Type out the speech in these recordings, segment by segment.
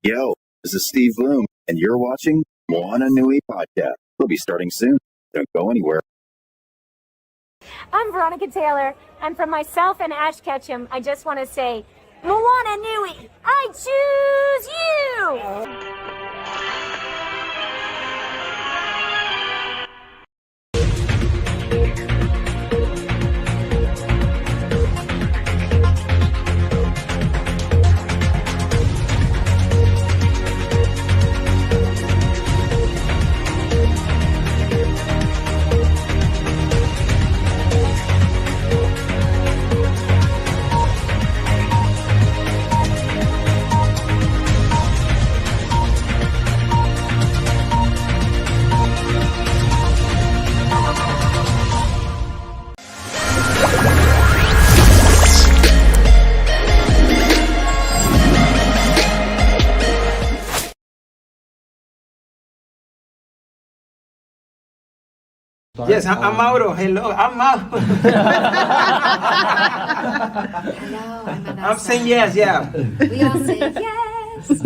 Yo, this is Steve Bloom, and you're watching Moana Nui Podcast. We'll be starting soon. Don't go anywhere. I'm Veronica Taylor, and from myself and Ash Ketchum, I just want to say, Moana Nui, I choose you! Yes, I'm Mauro. Hello, I'm Mauro. Hello, I'm Adassa. I'm saying yes, yeah. We all say yes.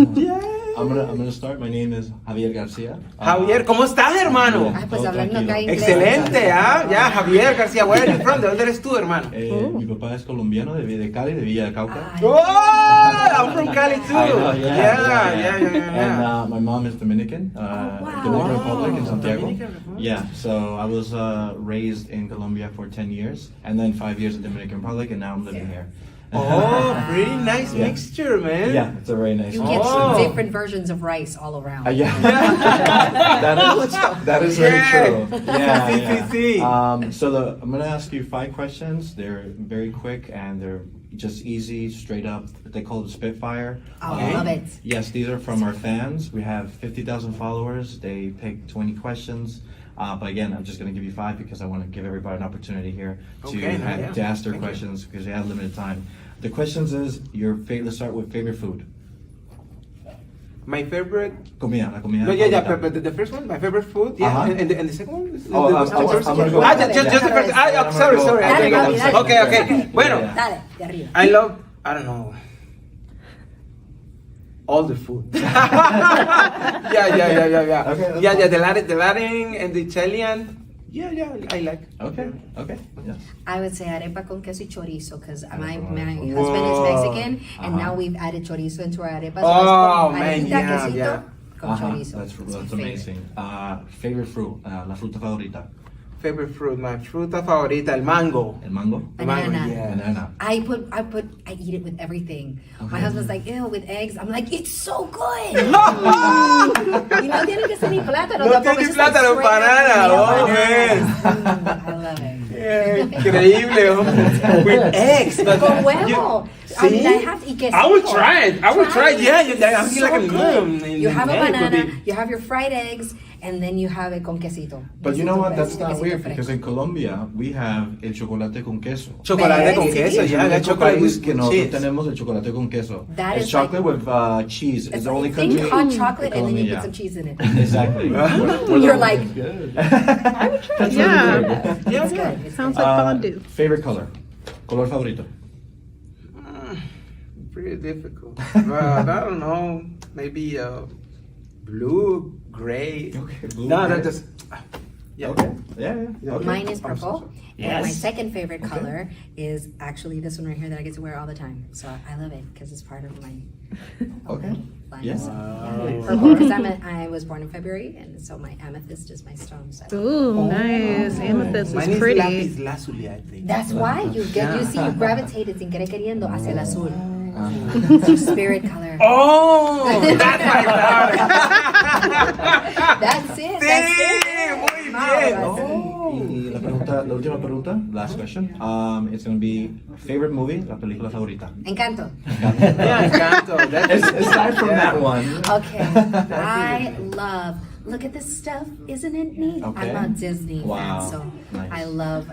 I'm gonna start. My name is Javier Garcia. Javier, ¿cómo estás, hermano? Ay, pues hablando acá inglés. Excelente, ya, Javier García. Where are you from? ¿De dónde eres tú, hermano? Mi papá es colombiano, de Cali, de Villa del Cauca. Ay. Oh, I'm from Cali too. I know, Yeah. And my mom is Dominican, wow. Dominican Republic in Santiago. Dominican Republic. Yeah, so I was raised in Colombia for 10 years, and then 5 years in Dominican Republic, and now I'm living here. Oh, pretty nice mixture, man. Yeah, it's a very nice. You get Oh. different versions of rice all around. Yeah, that is very true. Yeah. Sí. So I'm gonna ask you 5 questions. They're very quick and they're just easy, straight up. They call it Spitfire. I love it. Yes, these are from our fans. We have 50,000 followers. They pick 20 questions. But again, I'm just going to give you 5 because I want to give everybody an opportunity here to ask their questions because they have limited time. The questions is let's start with favorite food. My favorite. Comida, la comida. No, yeah, favorita. but the first one, my favorite food, yeah, Uh-huh. and the second one. Oh, I'm gonna go. Just the first. Sorry. Dale, dale. Okay. Bueno, Dale, de arriba. I love. I don't know. All the food. yeah. Okay, Yeah. The Latin and the Italian. Yeah, I like. Okay. Yes. I would say arepa con queso y chorizo because my husband Whoa. is Mexican and now we've added chorizo into our arepas. Oh, So man, arepa, yeah, quesito yeah. con chorizo. That's my favorite. amazing. Favorite fruit, la fruta favorita. Favorite fruit, my fruta favorita, el mango. El mango. Banana. Mango, yeah. Banana. I eat it with everything. My husband's like, ew, with eggs. I'm like, it's so good. Y no tiene que ser ni plátano. No tampoco, tiene it's just like plátano, straight banana. up Oh, banana. I love it. Increíble. With eggs. Con huevo. I mean, I have to eat quesito. I would try it. Yeah, I'm So like a good. You have a egg would banana, be- you have your fried eggs, and then you have it con quesito. But you know what? That's Quesito not weird fresco. because in Colombia we have el chocolate con queso. Chocolate con Sí. queso, Es yeah, el that único chocolate país with que nosotros cheese. tenemos el chocolate con queso. That It's is chocolate with cheese. It's the only country. Think hot chocolate and then you Colombia, put some cheese in it. Exactly. You're like, Good. Yeah. Yeah, it's good. It's Sounds good. like fondue. Favorite color. Color favorito. Pretty difficult. But I don't know. Maybe blue, gray. Okay, blue, No, gray. that just. Yeah. Okay. Yeah. Okay. Mine is purple. And my Yes. second favorite color is actually this one right here that I get to wear all the time. So I love it because it's part of my Okay. life. Yes. Purple because I was born in February, and so my amethyst is my stone. So Ooh, nice. Amethyst Mine is is pretty. lapis lazuli, I think. that's why you gravitated sin querer queriendo hacia el azul. Ah. It's your spirit color. Oh, that's my favorite. That's it. Sí, That's it. muy Wow, bien. that's it. Y la última pregunta, last question. It's going to be favorite movie, la película favorita. Encanto. Yeah, Encanto. Aside from that one. Okay. I love. Look at this stuff, isn't it neat? Okay. I'm a Disney Wow. fan, so Nice. I love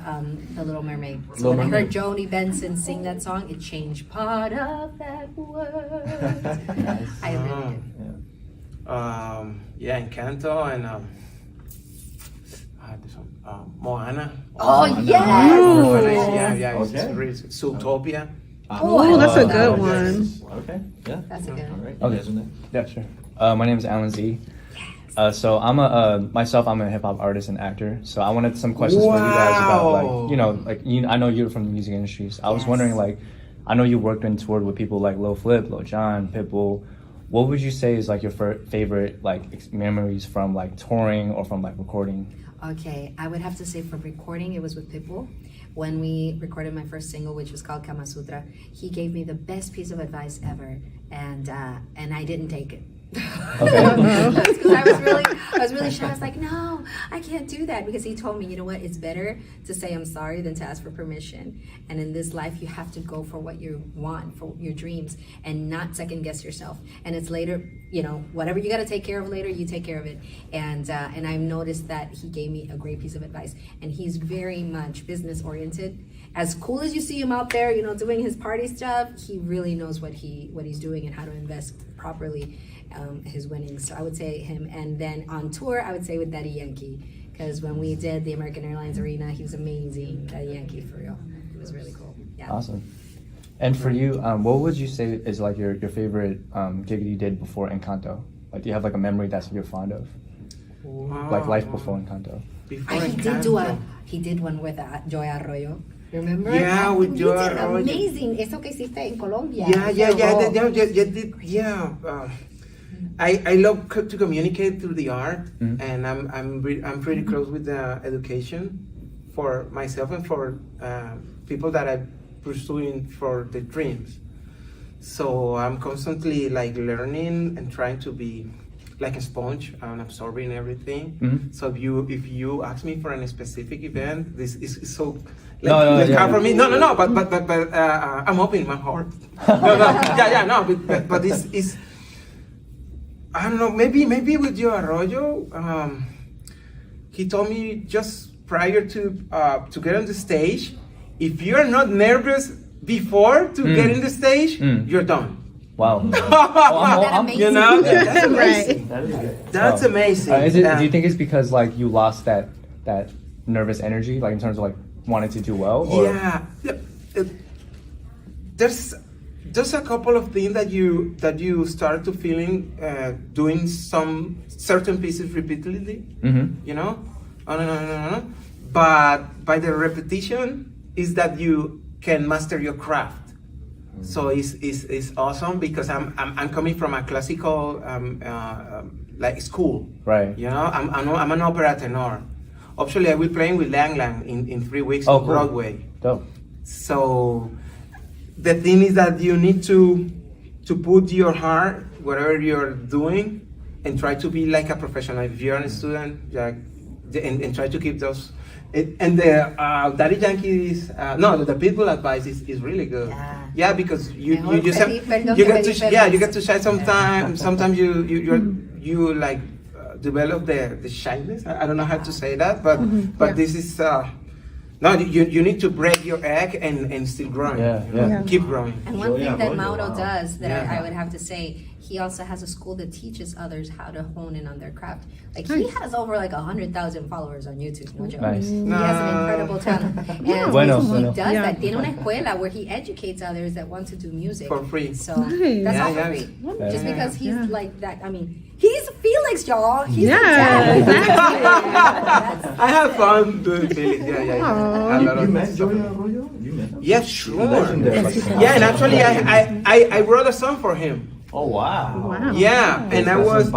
The Little Mermaid. So Little when I Mermaid. heard Joni Benson sing that song, it changed part of that word. I really did. Yeah, Encanto and this one, Moana. Oh, Moana. yes! Yeah, it's Okay. really Zootopia. Oh, that's a good one. Okay, yeah. That's a good All one. right. Okay. You guys in there? Yeah, sure. My name is Alan Z. So I'm I'm a hip hop artist and actor. So I wanted some questions for you guys about I know you're from the music industry. So I was wondering I know you worked and toured with people like Lil Flip, Lil Jon, Pitbull. What would you say is your favorite memories from touring or from recording? Okay, I would have to say for recording, it was with Pitbull. When we recorded my first single, which was called Kama Sutra, he gave me the best piece of advice ever, and I didn't take it. Because I was really shy. I was like, no, I can't do that, because he told me, you know what, it's better to say I'm sorry than to ask for permission. And in this life, you have to go for what you want, for your dreams, and not second guess yourself. And it's later, whatever you got to take care of later, you take care of it. And I've noticed that he gave me a great piece of advice, and he's very much business oriented. As cool as you see him out there, doing his party stuff, he really knows what he's doing and how to invest properly his winnings. So I would say him. And then on tour, I would say with Daddy Yankee, because when we did the American Airlines Arena, he was amazing. Daddy Yankee, for real. It was really cool. Yeah. Awesome. And for you, what would you say is your favorite gig you did before Encanto? Do you have a memory that you're fond of? Wow. Life before Encanto. Before He did one with Joy Arroyo. Remember? Yeah, with Joy Arroyo. Amazing. Eso que hiciste en Colombia. I love to communicate through the art, and I'm pretty close with the education for myself and for people that I'm pursuing for the dreams. So I'm constantly learning and trying to be like a sponge and absorbing everything. So if you ask me for a specific event, this is so for me. No. But I'm opening my heart. But this is. I don't know, maybe with Joe Arroyo, he told me just prior to get on the stage, if you're not nervous before to get in the stage, you're done. Wow. That's amazing. Right. That's amazing. Do you think it's because you lost that nervous energy, in terms of wanting to do well? Or? Yeah. There's a couple of things that you start to feeling doing some certain pieces repeatedly, but by the repetition is that you can master your craft. So it's awesome, because I'm coming from a classical school, right? I'm an opera tenor. Actually, I will be playing with Lang Lang in 3 weeks on Broadway. Dope. So the thing is that you need to put your heart whatever you're doing and try to be like a professional. If you're a student, and try to keep those. And the Daddy Yankee's the Pitbull advice is really good. Yeah, because you just have, you get to shine sometimes. Sometimes you develop the shyness. I don't know how to say that, but this is. No, you need to break your egg and still growing. Keep growing. And one thing that Mauro does that I would have to say, he also has a school that teaches others how to hone in on their craft. He has over 100,000 followers on YouTube. No joke. Nice. He has an incredible talent. And he does that. Tiene una escuela where he educates others that want to do music for free. So that's all for free. Just because he's like that. I mean, he's Felix, y'all. He's exactly. I have fun doing Felix. You met Joy Arroyo? Yes, sure. Yeah, and actually I wrote a song for him. Oh wow! Yeah, and I was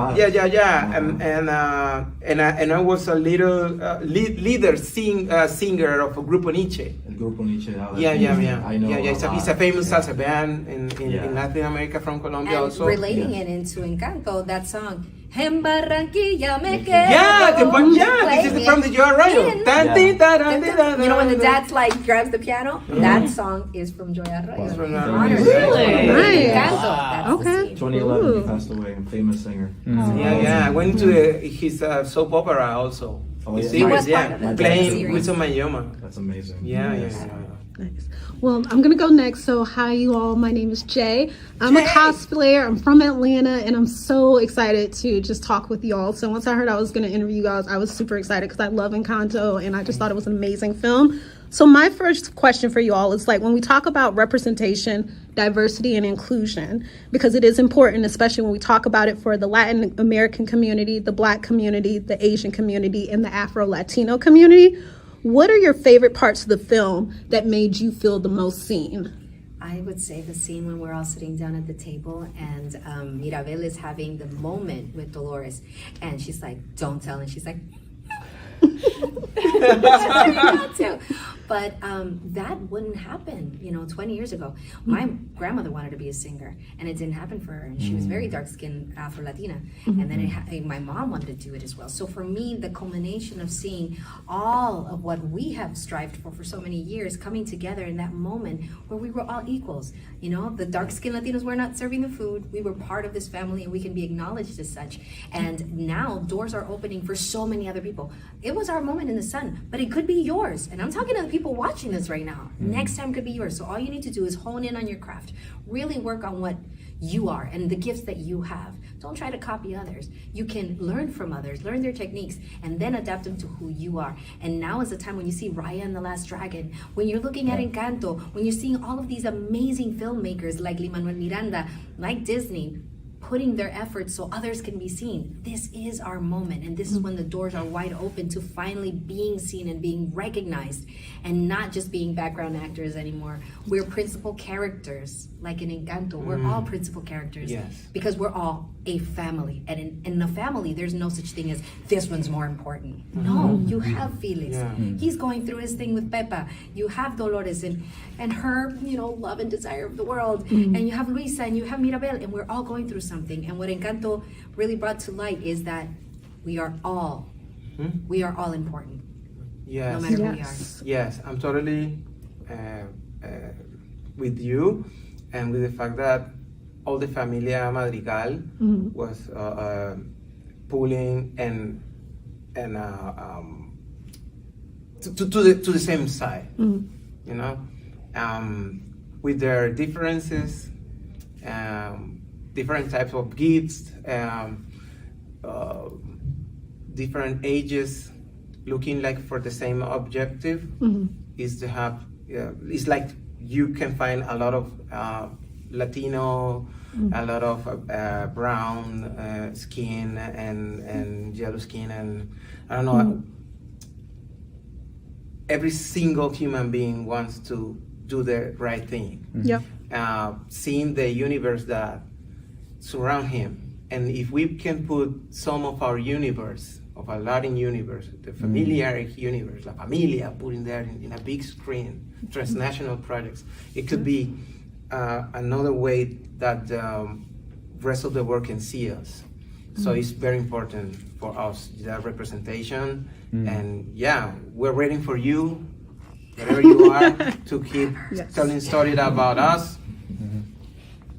and I was a little leader singer of a Grupo Nietzsche. Grupo Nietzsche. I know. It's a famous salsa band in Latin America, from Colombia and also. Relating it into Encanto, that song. En Barranquilla me quedo. This is from the Joy Arroyo. You know when the dad grabs the piano? That song is from Joy Arroyo. Really? Nice. Okay. 2011, he passed away, a famous singer. I went to his soap opera also. Oh, yeah. Series, part of it. playing Series. with Mayoma. That's amazing. Yeah. Nice. Well, I'm going to go next. So, hi, you all. My name is Jay. I'm a cosplayer. I'm from Atlanta, and I'm so excited to just talk with y'all. So, once I heard I was going to interview you guys, I was super excited because I love Encanto, and I just thought it was an amazing film. So, my first question for you all is like when we talk about representation, diversity, and inclusion, because it is important, especially when we talk about it for the Latin American community, the Black community, the Asian community, and the Afro-Latino community. What are your favorite parts of the film that made you feel the most seen? I would say the scene when we're all sitting down at the table and Mirabel is having the moment with Dolores and she's like, don't tell, and she's like, but that wouldn't happen 20 years ago. My grandmother wanted to be a singer and it didn't happen for her, and she was very dark-skinned Afro-Latina, and then my mom wanted to do it as well. So for me, the culmination of seeing all of what we have strived for so many years coming together in that moment where we were all equals, the dark-skinned Latinos were not serving the food, we were part of this family and we can be acknowledged as such, and now doors are opening for so many other people. It was our moment in the sun, but it could be yours. And I'm talking to the people watching this right now. Next time could be yours. So all you need to do is hone in on your craft. Really work on what you are and the gifts that you have. Don't try to copy others. You can learn from others, learn their techniques, and then adapt them to who you are. And now is the time when you see Raya and the Last Dragon, when you're looking at Encanto, when you're seeing all of these amazing filmmakers like Lin-Manuel Miranda, like Disney, putting their efforts so others can be seen. This is our moment, and this is when the doors are wide open to finally being seen and being recognized, and not just being background actors anymore. We're principal characters, like in Encanto. We're all principal characters, because we're all a family, and in a family, there's no such thing as this one's more important. No, you have Felix. He's going through his thing with Pepa. You have Dolores and her, love and desire of the world, and you have Luisa and you have Mirabel, and we're all going through something. And what Encanto really brought to light is that we are all important. Yes. No matter who we are. Yes, I'm totally with you, and with the fact that all the Familia Madrigal was pulling and to the same side, with their differences, different types of gifts, different ages, looking like for the same objective, is to have, it's like you can find a lot of Latino, a lot of brown skin and yellow skin, and I don't know, every single human being wants to do the right thing. Seeing the universe that surround him, and if we can put some of our universe, of our Latin universe, the familiar universe, La Familia, putting there in a big screen, transnational projects, it could be another way that the rest of the world can see us. So it's very important for us, that representation, and we're waiting for you, wherever you are, to keep telling stories about us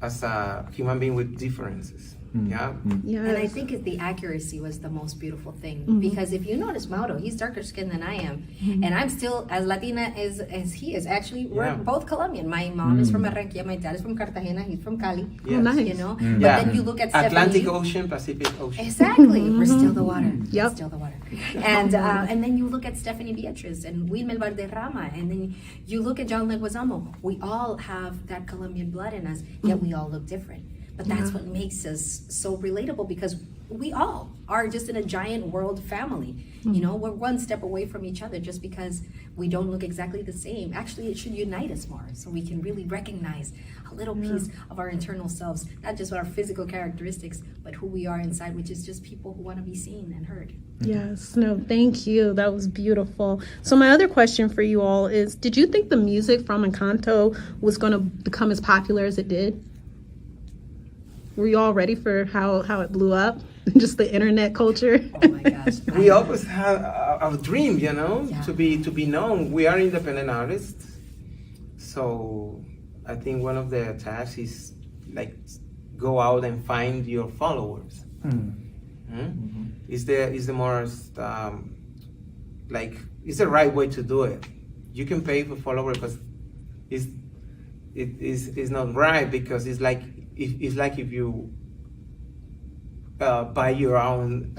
as a human being with differences. And I think the accuracy was the most beautiful thing, because if you notice Mauro, he's darker skinned than I am, and I'm still as Latina as he is. Actually, we're both Colombian. My mom is from Barranquilla, my dad is from Cartagena, he's from Cali. Nice. But then you look at Atlantic Stephanie, Ocean, Pacific Ocean. Exactly, we're still the water. Still the water. And then you look at Stephanie Beatriz and Wilmer Valderrama, and then you look at John Leguizamo. We all have that Colombian blood in us, yet we all look different. But that's what makes us so relatable, because we all are just in a giant world family. We're one step away from each other just because we don't look exactly the same. Actually, it should unite us more so we can really recognize a little piece of our internal selves, not just our physical characteristics, but who we are inside, which is just people who want to be seen and heard. Yes, no, thank you. That was beautiful. So my other question for you all is, did you think the music from Encanto was going to become as popular as it did? Were you all ready for how it blew up? Just the internet culture? Oh my gosh. We always have a dream, to be known. We are independent artists. So I think one of the tasks is like go out and find your followers. Is the most it's the right way to do it. You can pay for followers, but is not right, because it's like if you buy your own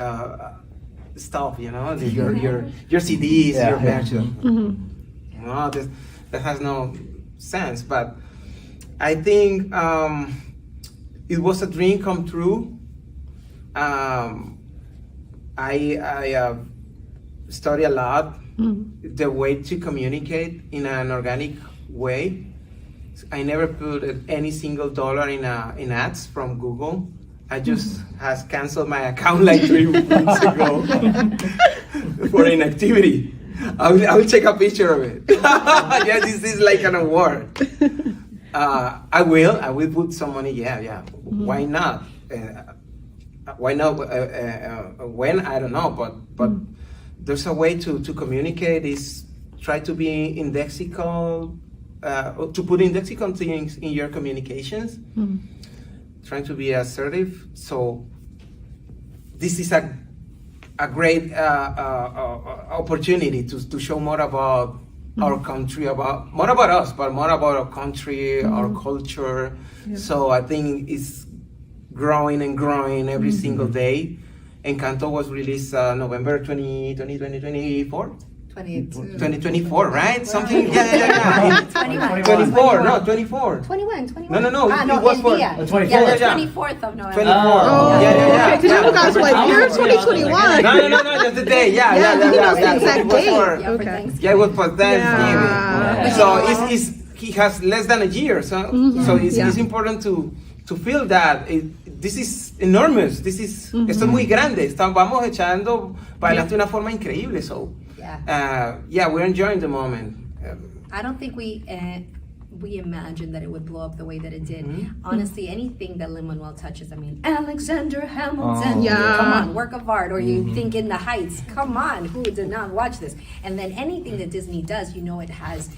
stuff, you know, your CDs, your merchandise. No, that has no sense. But I think it was a dream come true. I study a lot the way to communicate in an organic way. I never put any single dollar in ads from Google. I just has canceled my account like 3 weeks ago for inactivity. I will take a picture of it. Yeah, this is like an award. I will put some money. Yeah. Why not? Why not? When, I don't know, but there's a way to communicate. Is try to be indexical, to put indexical things in your communications. Trying to be assertive. So this is a great opportunity to show more about our country, more about us, but more about our country, our culture. Yeah. So I think it's growing and growing every single day. Encanto was released November 2024? 2024, right? Something, yeah. 24, no, 24. 21. No, it was for 24. Yeah, the 24th of November. 24. Yeah. Because you guys were like, year 2021. No, just the day. Yeah. The exact date. Okay. Yeah, it was for Thanksgiving. Yeah. So he has less than a year. So it's important to feel that this is enormous. This is esto es muy grande. Vamos echando para adelante de una forma increíble. So we're enjoying the moment. I don't think we imagined that it would blow up the way that it did. Honestly, anything that Lin-Manuel touches, I mean, Alexander Hamilton, come on, work of art. Or you think In the Heights, come on, who did not watch this? And then anything that Disney does, you know it has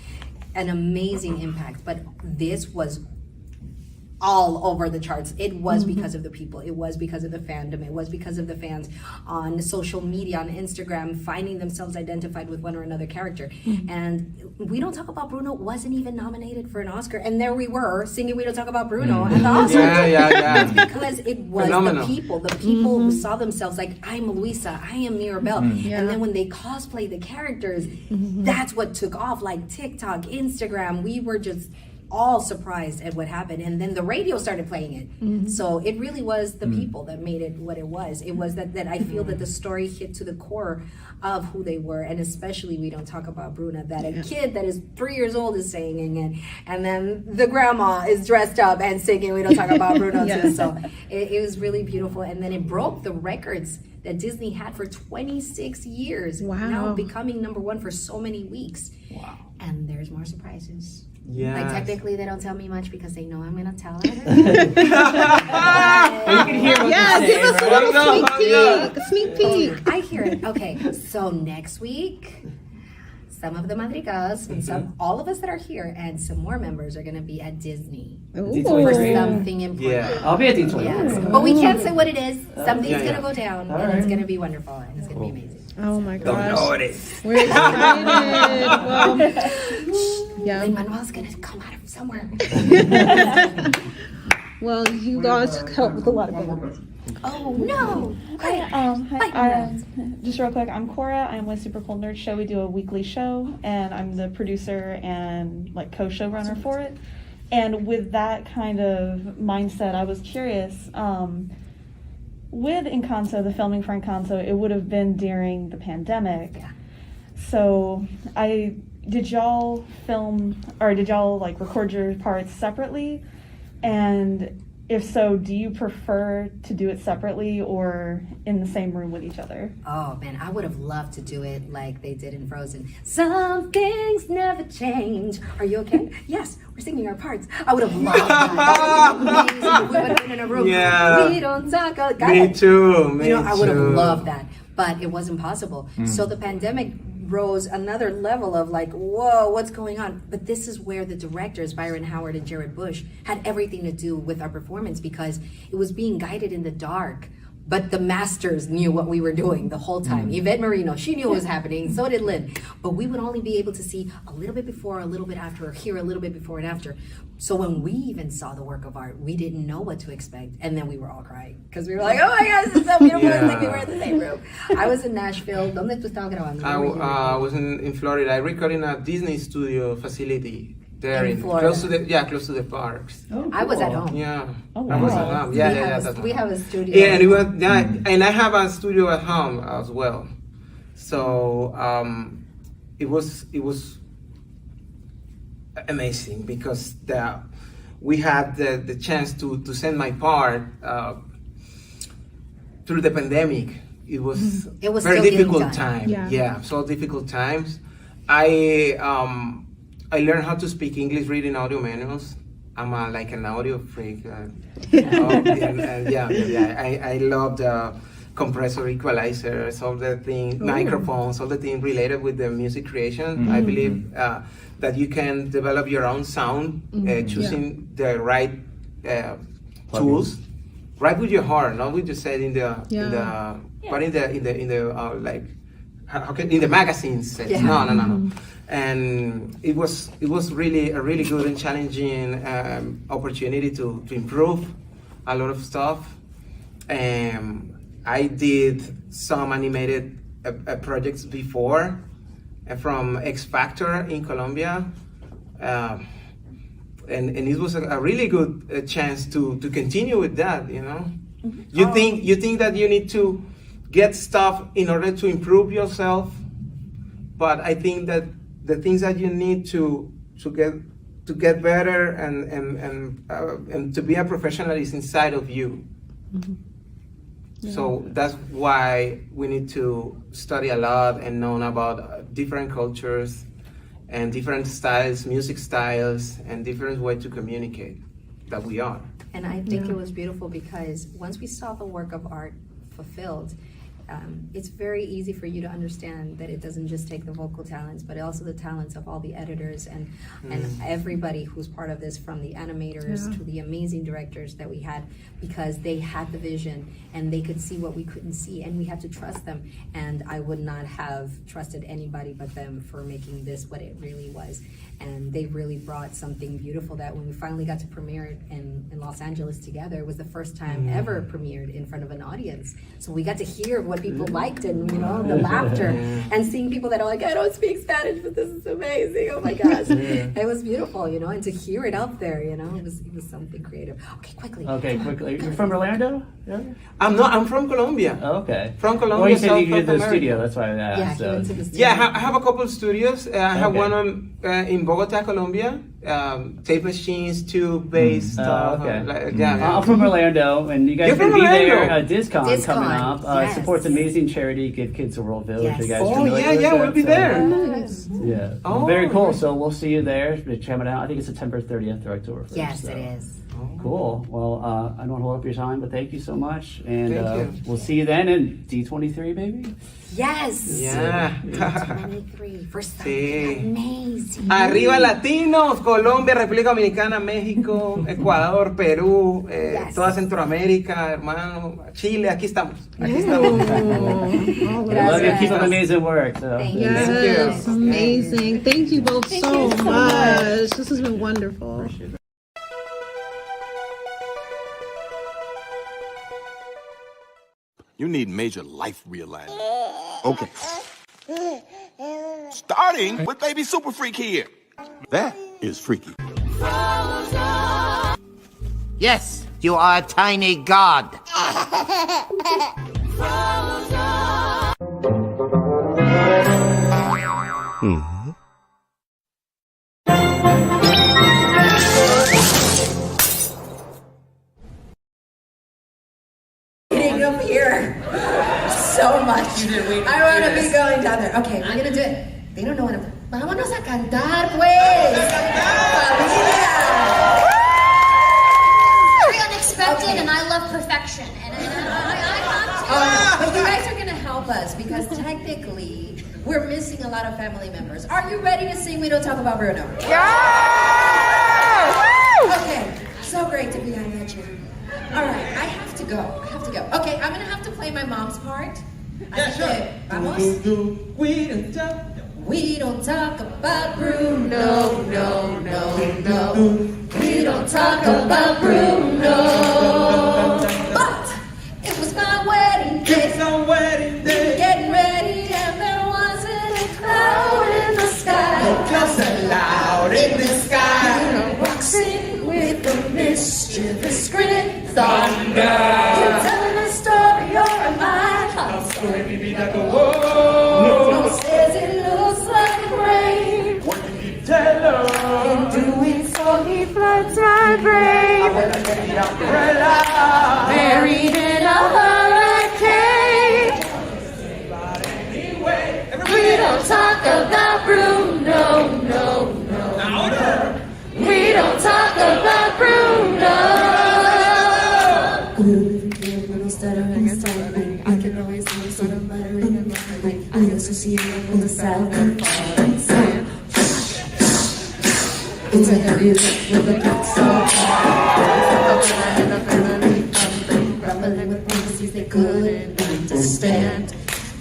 an amazing impact. But this was all over the charts. It was because of the people. It was because of the fandom. It was because of the fans on social media, on Instagram, finding themselves identified with one or another character. And We Don't Talk About Bruno wasn't even nominated for an Oscar. And there we were singing We Don't Talk About Bruno at the Oscars. Yeah. It's because it was phenomenal. The people who saw themselves like, I'm Luisa, I am Mirabelle. And then when they cosplay the characters, that's what took off. Like TikTok, Instagram, we were just all surprised at what happened, and then the radio started playing it. So it really was the people that made it what it was. It was that I feel that the story hit to the core of who they were, and especially We Don't Talk About Bruno, that a kid that is 3 years old is singing it, and then the grandma is dressed up and singing We Don't Talk About Bruno too. So it was really beautiful, and then it broke the records that Disney had for 26 years. Now becoming #1 for so many weeks. And there's more surprises. Like technically they don't tell me much because they know I'm gonna tell her. You can hear what give us a little sneak peek. I hear it. Okay, so next week, some of the Madrigals and all of us that are here and some more members are gonna be at Disney for something important. I'll be at D23. Yes. But we can't say what it is. Something's gonna go down, and it's gonna be wonderful, and it's gonna be amazing. Oh my gosh. Dolores. We're excited. Well, Lin-Manuel's gonna come out of somewhere. well, you guys helped with a lot of it. Oh no! Hi, just real quick, I'm Cora. I'm with Super Cool Nerd Show. We do a weekly show, and I'm the producer and like co-showrunner for it. And with that kind of mindset, I was curious. With Encanto, the filming for Encanto, it would have been during the pandemic. So did y'all film, or did y'all like record your parts separately? And if so, do you prefer to do it separately or in the same room with each other? Oh man, I would have loved to do it like they did in Frozen. Some things never change. Are you okay? Yes, we're singing our parts. I would have loved that. That would have been amazing. We would have been in a room. We don't talk about. Me too. I would have loved that, but it wasn't possible. So the pandemic rose another level of like, whoa, what's going on? But this is where the directors, Byron Howard and Jared Bush, had everything to do with our performance, because it was being guided in the dark But the masters knew what we were doing the whole time. Yvette Marino, she knew what was happening, so did Lynn. But we would only be able to see a little bit before, a little bit after, or hear a little bit before and after. So when we even saw the work of art, we didn't know what to expect. And then we were all crying. Because we were like, oh my gosh, this is so beautiful. It's like we were in the same room. I was in Nashville. ¿Dónde tú estabas grabando? I was in Florida. I recorded in a Disney studio facility. There In Florida. close to the parks. Oh, I was at home. Yeah. Oh, I was wow. at home. We have a studio. Yeah, and it was and I have a studio at home as well. So it was amazing because we had the chance to send my part through the pandemic. It was very still difficult time. time. Yeah. So difficult times. I learned how to speak English reading audio manuals. I'm like an audio freak. I love the compressor, equalizers, all the things, microphones, all the things related with the music creation. I believe that you can develop your own sound, choosing the right tools, right with your heart, not with your head in the like in the magazines. No. And it was really a really good and challenging opportunity to improve a lot of stuff. I did some animated projects before from X Factor in Colombia, and it was a really good chance to continue with that. You know, you think that you need to get stuff in order to improve yourself, but I think that the things that you need to get better and to be a professional is inside of you. So that's why we need to study a lot and know about different cultures and different styles, music styles, and different ways to communicate that we are. And I think it was beautiful because once we saw the work of art fulfilled, it's very easy for you to understand that it doesn't just take the vocal talents, but also the talents of all the editors and everybody who's part of this, from the animators to the amazing directors that we had, because they had the vision and they could see what we couldn't see, and we had to trust them. And I would not have trusted anybody but them for making this what it really was. And they really brought something beautiful that when we finally got to premiere it in Los Angeles together, it was the first time ever premiered in front of an audience. So we got to hear what people liked and, the laughter, and seeing people that are like, I don't speak Spanish, but this is amazing. Oh my gosh. It was beautiful, and to hear it out there, it was something creative. Okay, quickly. You're from Orlando? Yeah? I'm from Colombia. Oh, okay. From Colombia. Well, you said you South did the America. studio, that's why I asked. Yeah, he went to the studio. Yeah, I have a couple of studios. I have one in Bogota, Colombia. Tape machines, tube-based stuff. Okay. I'm from Orlando, and you guys You're can from be there. Orlando? DisCon coming up. Yes. Supports amazing charity, Give Kids a World Village. Yes. You guys Oh, familiar with yeah, that? we'll be there. Yeah. Oh, Very cool. So we'll see you there. Check it out. I think it's September 30th or October 1st. Yes, so. it is. Cool. Well, I don't want to hold up your time, but thank you so much. And Thank you. we'll see you then in D23, baby. Yes. Yeah. 23 for something amazing. Arriba Latinos, Colombia, República Dominicana, México, Ecuador, Perú, toda Centroamérica, hermano, Chile, aquí estamos. I love you. Keep up amazing work. So. Thank you. Yes, amazing. Thank you both so much. This has been wonderful. You need major life realignment. Okay. Starting with Baby Super Freak here. That is freaky. Yes, you are a tiny god. Getting up here so much. I want to be going down there. Okay, we're gonna do it. They don't know what I'm. Vámonos a cantar, pues. Familia. Very unexpected, and I love perfection. And I But you guys are gonna help us because technically we're missing a lot of family members. Are you ready to sing We Don't Talk About Bruno? Yeah! Okay, so great to be on that chair. All right, I have to go. Okay, I'm gonna have to play my mom's part. Yeah, sure. Vamos. We don't talk about Bruno, no. We don't talk about Bruno. But it was my wedding day. Getting ready, and there wasn't a cloud in the sky. No clouds allowed in the sky. Bruno walks in with a mischievous grin. Thunder. You're telling a story, or am I? Story, baby, that go. Bruno says it looks like rain. What did you tell her? In doing so, he floods my brain. Buried in a hurricane. We don't talk about Bruno, no. We don't talk about Bruno. I can always see sort of muttering in my mind. I also see you on the south and falling sand. It's a heavy lift with a big soul. Rumbling with prophecies they couldn't understand.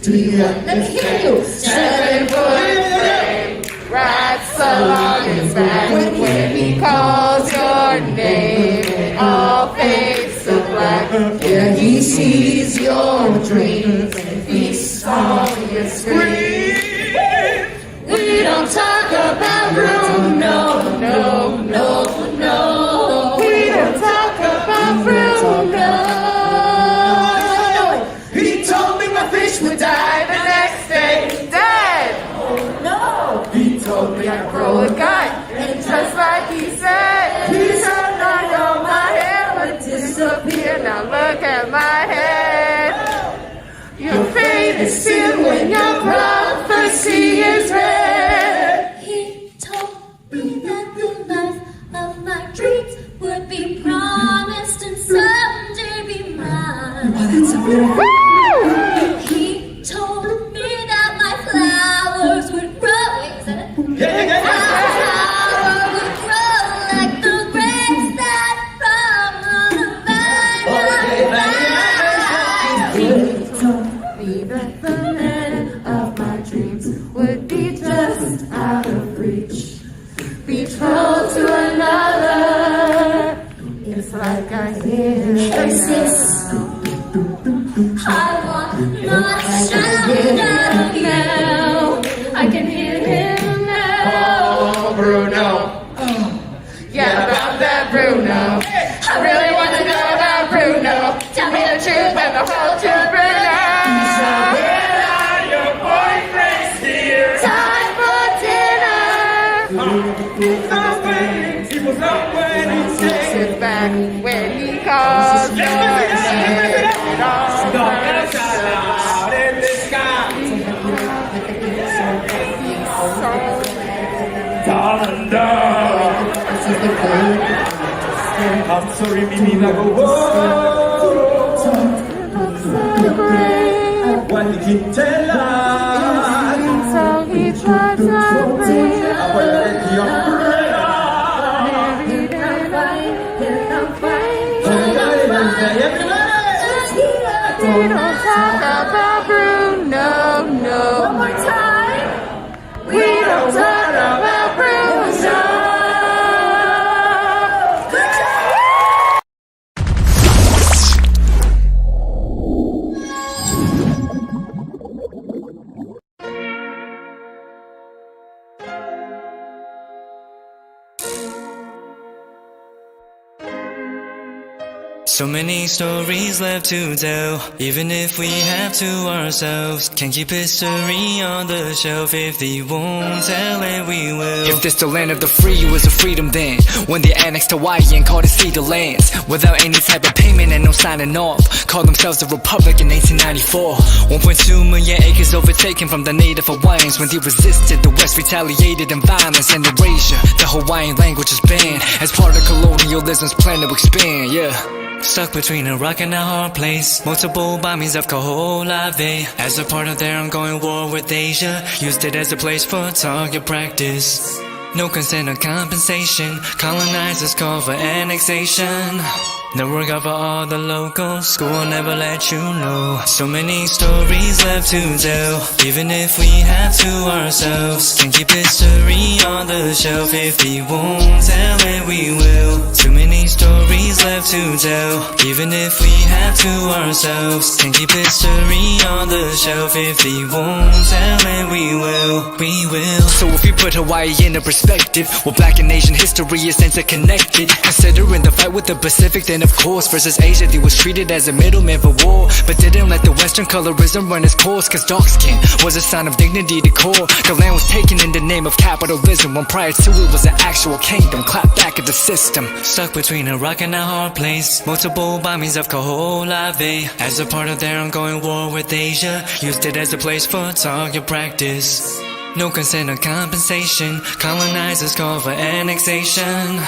Do you understand? 7-foot frame, right so long as that. When he calls your name, all fades to black. Yeah, he sees your dreams and he saw your scream. We don't talk about Bruno, no. We don't talk about Bruno. He told me my fish would die the next day. Dead. Oh no. He told me I'd grow a gut, and just like he said, he said that all my hair would disappear. Now look at my head. Your fate is sealed when your prophecy is read. He told me that the life of my dreams would be promised and someday be mine. Oh, that's so beautiful. He told me that my flowers would grow. Flower would grow like the grapes that from on the vine. He told me that the man of my dreams would be just out of reach. Betrothed to another. It's like I hear voices. I want not shout out now. I can hear him now. Oh, Bruno. Yeah, about that Bruno. I really want to know about Bruno. Tell me the truth and the whole truth, Bruno. Where are your boyfriends here? Time for dinner. He was not waiting. Sit back when he calls your name. Don't get out in the sky. Thunder. I'm sorry, mi vida go. What did he tell us? So he tried to bring We don't talk about Bruno, no. One more time. We don't talk about Bruno. Good job. So many stories left to tell, even if we have to ourselves. Can't keep history on the shelf. If they won't tell it, we will. If this the land of the free, was a freedom then, when they annexed Hawaii and called it cedar lands, without any type of payment and no signing off. Called themselves a republic in 1894. 1.2 million acres overtaken from the native Hawaiians. When they resisted, the West retaliated in violence and erasure. The Hawaiian language is banned as part of colonialism's plan to expand, yeah. Stuck between a rock and a hard place. Multiple bombings of Kaho'olawe as a part of their ongoing war with Asia. Used it as a place for target practice. No consent or compensation. Colonizers call for annexation. Never cover all the locals, school will never let you know. So many stories left to tell, even if we have to ourselves. Can keep history on the shelf, if we won't tell it we will. Too many stories left to tell, even if we have to ourselves. Can keep history on the shelf, if we won't tell it we will. We will. So if we put Hawaii into perspective, well, Black and Asian history is interconnected. Considering the fight with the Pacific, then of course versus Asia, they was treated as a middleman for war, but didn't let the Western colorism run its course. Cause dark skin was a sign of dignity to core. The land was taken in the name of capitalism, when prior to it was an actual kingdom. Clap back at the system. Stuck between a rock and a hard place, multiple bombings of Kaho'olawe. As a part of their ongoing war with Asia, used it as a place for target practice. No consent or compensation, colonizers call for annexation.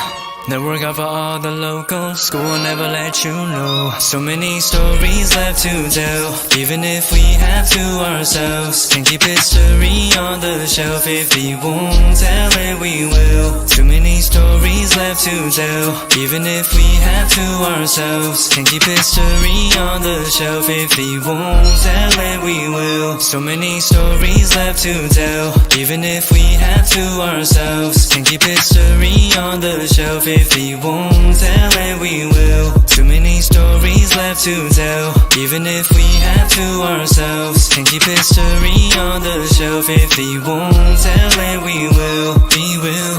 Never cover all the locals, school will never let you know. So many stories left to tell, even if we have to ourselves. Can keep history on the shelf, if we won't tell it we will. Too many stories left to tell, even if we have to ourselves. Can keep history on the shelf, if we won't tell it we will. So many stories left to tell, even if we have to ourselves. Can keep history on the shelf, if we won't tell it we will. Too many stories left to tell, even if we have to ourselves. Can keep history on the shelf, if we won't tell it we will. We will.